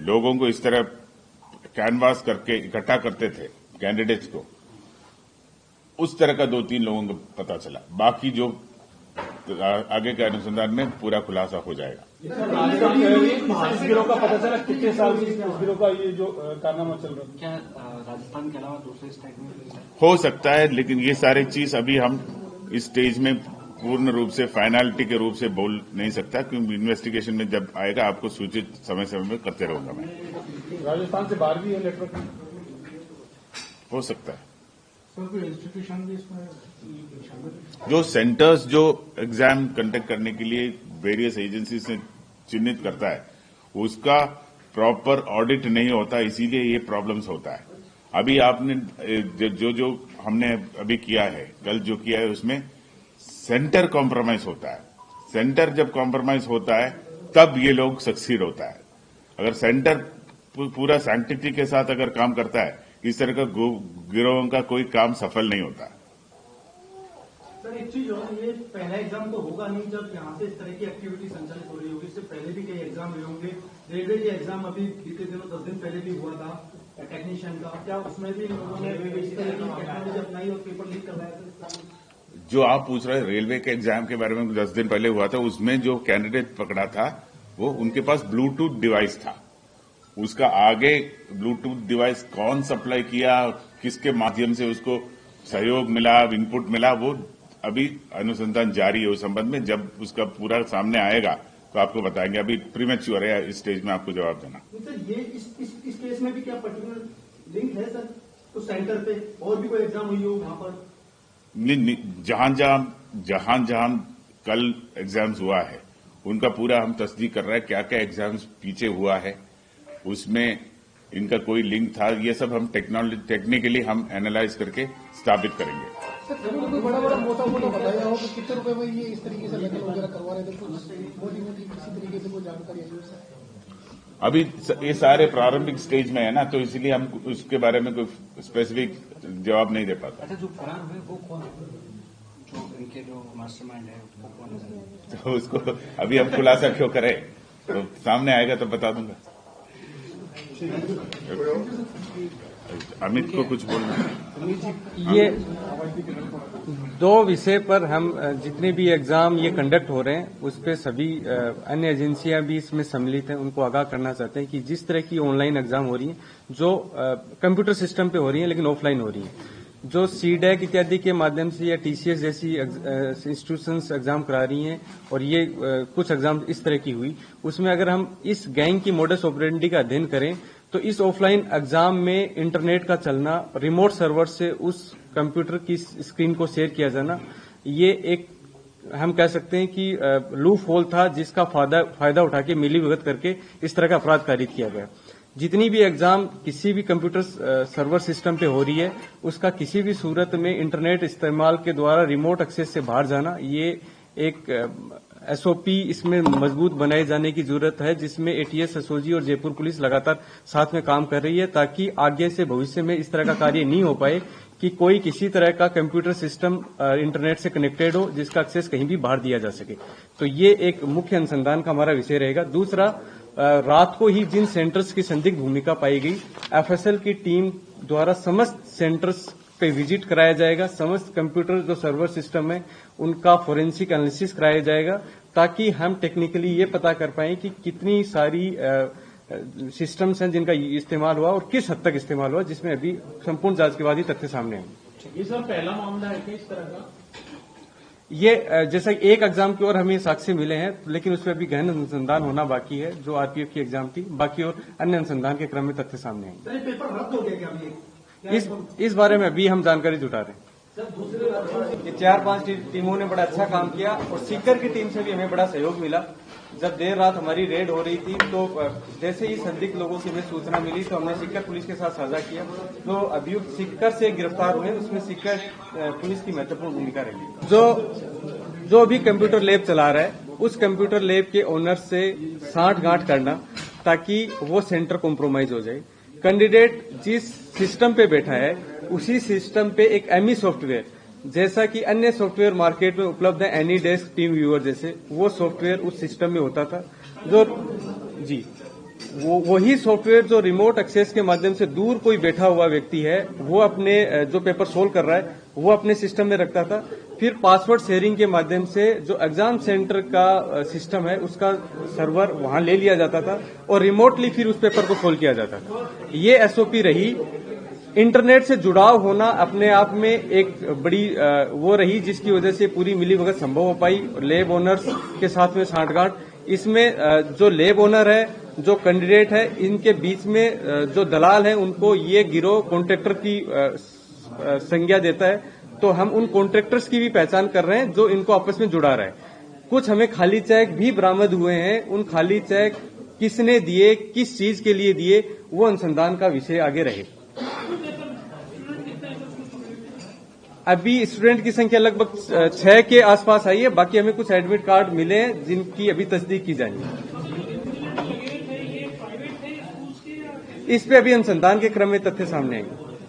लोगों को इस तरह कैनवास करके इकट्ठा करते थे कैंडिडेट्स को, उस तरह का 2-3 लोगों को पता चला। बाकी जो आगे के अनुसंधान में पूरा खुलासा हो जाएगा। इस गिरोह का पता चला कितने साल से इस गिरोह का ये जो कारनामा चल रहा है? क्या राजस्थान के अलावा दूसरे स्टेट में हो सकता है, लेकिन ये सारी चीज अभी हम इस स्टेज में पूर्ण रूप से फाइनलिटी के रूप से बोल नहीं सकता, क्योंकि इन्वेस्टिगेशन में जब आएगा आपको सूचित समय समय में करते रहूंगा मैं। राजस्थान से बाहर भी है नेटवर्क? हो सकता है। सर, कोई इंस्टीट्यूशन भी इसमें जो सेंटर्स जो एग्जाम कंडक्ट करने के लिए वेरियस एजेंसी से चिन्हित करता है, उसका प्रॉपर ऑडिट नहीं होता, इसीलिए ये प्रॉब्लम्स होता है। अभी आपने जो हमने अभी किया है, कल जो किया है, उसमें सेंटर कॉम्प्रोमाइज होता है। सेंटर जब कॉम्प्रोमाइज होता है तब ये लोग सक्सीड होता है। अगर सेंटर पूरा सैंक्टिटी के साथ अगर काम करता है, इस तरह का गिरोहों का कोई काम सफल नहीं होता। सर, एक चीज और, ये पहला एग्जाम तो होगा नहीं जब यहाँ से इस तरह की एक्टिविटी संचालित हो रही होगी। इससे पहले भी कई एग्जाम हुए होंगे। रेलवे के एग्जाम अभी बीते दिनों 10 दिन पहले भी हुआ था टेक्नीशियन का, क्या उसमें भी लोगों ने इस तरह की टेक्नोलॉजी अपनाई और पेपर लीक करवाया था? जो आप पूछ रहे हैं रेलवे के एग्जाम के बारे में, 10 दिन पहले हुआ था, उसमें जो कैंडिडेट पकड़ा था वो उनके पास ब्लूटूथ डिवाइस था। उसका आगे ब्लूटूथ डिवाइस कौन सप्लाई किया, किसके माध्यम से उसको सहयोग मिला, इनपुट मिला, वो अभी अनुसंधान जारी है उस संबंध में। जब उसका पूरा सामने आएगा तो आपको बताएंगे। अभी प्रीमेच्योर है इस स्टेज में आपको जवाब देना। सर, ये इस केस में भी क्या पर्टिकुलर लिंक है सर? तो सेंटर पे और भी कोई एग्जाम हुई हो वहां पर? जहां जहां कल एग्जाम्स हुआ है उनका पूरा हम तस्दीक कर रहे हैं। क्या क्या एग्जाम्स पीछे हुआ है, उसमें इनका कोई लिंक था, ये सब हम टेक्निकली हम एनालाइज करके स्थापित करेंगे। सर, कोई बड़ा मोटा बताया हो कि कितने रुपए में ये इस तरीके से नकल वगैरह करवा रहे थे, मोटी किसी तरीके से कोई जानकारी आई है? अभी ये सारे प्रारंभिक स्टेज में है ना, तो इसलिए हम उसके बारे में कोई स्पेसिफिक जवाब नहीं दे पाता। अच्छा, जो फरार हुए वो कौन है? जो इनके जो मास्टरमाइंड है वो कौन है? तो उसको अभी हम खुलासा क्यों करें, तो सामने आएगा तो बता दूंगा। अमित को कुछ बोलना है? ये 2 विषय पर हम जितने भी एग्जाम ये कंडक्ट हो रहे हैं उस पे सभी अन्य एजेंसियां भी इसमें सम्मिलित हैं। उनको आगाह करना चाहते हैं कि जिस तरह की ऑनलाइन एग्जाम हो रही है, जो कंप्यूटर सिस्टम पे हो रही है लेकिन ऑफलाइन हो रही है, जो सीडैक इत्यादि के माध्यम से या टीसीएस जैसी इंस्टीट्यूशंस एग्जाम करा रही हैं, और ये कुछ एग्जाम इस तरह की हुई, उसमें अगर हम इस गैंग की मोडस ऑपरेंडी का अध्ययन करें तो इस ऑफलाइन एग्जाम में इंटरनेट का चलना, रिमोट सर्वर से उस कंप्यूटर की स्क्रीन को शेयर किया जाना, ये एक हम कह सकते हैं कि लूप होल था जिसका फायदा उठा के मिलीभगत करके इस तरह का अपराध कारित किया गया। जितनी भी एग्जाम किसी भी कंप्यूटर सर्वर सिस्टम पे हो रही है, उसका किसी भी सूरत में इंटरनेट इस्तेमाल के द्वारा रिमोट एक्सेस से बाहर जाना, ये एक एसओपी इसमें मजबूत बनाए जाने की जरूरत है, जिसमें एटीएस, एसओजी और जयपुर पुलिस लगातार साथ में काम कर रही है, ताकि आगे से भविष्य में इस तरह का कार्य नहीं हो पाए कि कोई किसी तरह का कंप्यूटर सिस्टम इंटरनेट से कनेक्टेड हो जिसका एक्सेस कहीं भी बाहर दिया जा सके। तो ये एक मुख्य अनुसंधान का हमारा विषय रहेगा। दूसरा, रात को ही जिन सेंटर्स की संदिग्ध भूमिका पाई गई, एफएसएल की टीम द्वारा समस्त सेंटर्स पे विजिट कराया जाएगा। समस्त कंप्यूटर जो सर्वर सिस्टम है उनका फोरेंसिक एनालिसिस कराया जाएगा, ताकि हम टेक्निकली ये पता कर पाएं कि कितनी सारी सिस्टम्स हैं जिनका इस्तेमाल हुआ और किस हद तक इस्तेमाल हुआ, जिसमें अभी संपूर्ण जांच के बाद ही तथ्य सामने आएंगे। ये सर पहला मामला है क्या इस तरह का? ये जैसा एक एग्जाम की ओर हमें साक्ष्य मिले हैं, लेकिन उसमें अभी गहन अनुसंधान होना बाकी है, जो आरपीएफ की एग्जाम थी। बाकी और अन्य अनुसंधान के क्रम में तथ्य सामने आएंगे। सर, पेपर रद्द हो गया क्या अभी? इस बारे में अभी हम जानकारी जुटा रहे हैं। दूसरे ये 4-5 टीमों ने बड़ा अच्छा काम किया, और सीकर की टीम से भी हमें बड़ा सहयोग मिला। जब देर रात हमारी रेड हो रही थी, तो जैसे ही संदिग्ध लोगों की हमें सूचना मिली तो हमने सीकर पुलिस के साथ साझा किया। तो अभियुक्त सीकर से गिरफ्तार हुए, उसमें सीकर पुलिस की महत्वपूर्ण भूमिका रही। जो अभी कंप्यूटर लैब चला रहा है, उस कंप्यूटर लैब के ओनर से साठगांठ करना, ताकि वो सेंटर कॉम्प्रोमाइज हो जाए। कैंडिडेट जिस सिस्टम पे बैठा है उसी सिस्टम पे एक एमई सॉफ्टवेयर, जैसा कि अन्य सॉफ्टवेयर मार्केट में उपलब्ध है, एनी डेस्क, टीम व्यूअर जैसे, वो सॉफ्टवेयर उस सिस्टम में होता था। जो जी वही सॉफ्टवेयर जो रिमोट एक्सेस के माध्यम से दूर कोई बैठा हुआ व्यक्ति है वो अपने जो पेपर सोल्व कर रहा है वो अपने सिस्टम में रखता था। फिर पासवर्ड शेयरिंग के माध्यम से जो एग्जाम सेंटर का सिस्टम है उसका सर्वर वहां ले लिया जाता था और रिमोटली फिर उस पेपर को सोल्व किया जाता था। ये एसओपी रही। इंटरनेट से जुड़ाव होना अपने आप में एक बड़ी वो रही जिसकी वजह से पूरी मिलीभगत संभव हो पाई। लैब ओनर्स के साथ में सांठगांठ, इसमें जो लैब ओनर है, जो कैंडिडेट है, इनके बीच में जो दलाल है उनको ये गिरोह कॉन्ट्रैक्टर की संज्ञा देता है। तो हम उन कॉन्ट्रैक्टर्स की भी पहचान कर रहे हैं जो इनको आपस में जुड़ा रहा है। कुछ हमें खाली चेक भी बरामद हुए हैं। उन खाली चेक किसने दिए, किस चीज के लिए दिए, वो अनुसंधान का विषय आगे रहे। अभी स्टूडेंट की संख्या लगभग 6 के आसपास आई है। बाकी हमें कुछ एडमिट कार्ड मिले हैं जिनकी अभी तस्दीक की जाएगी। इस पे अभी अनुसंधान के क्रम में तथ्य सामने आएंगे।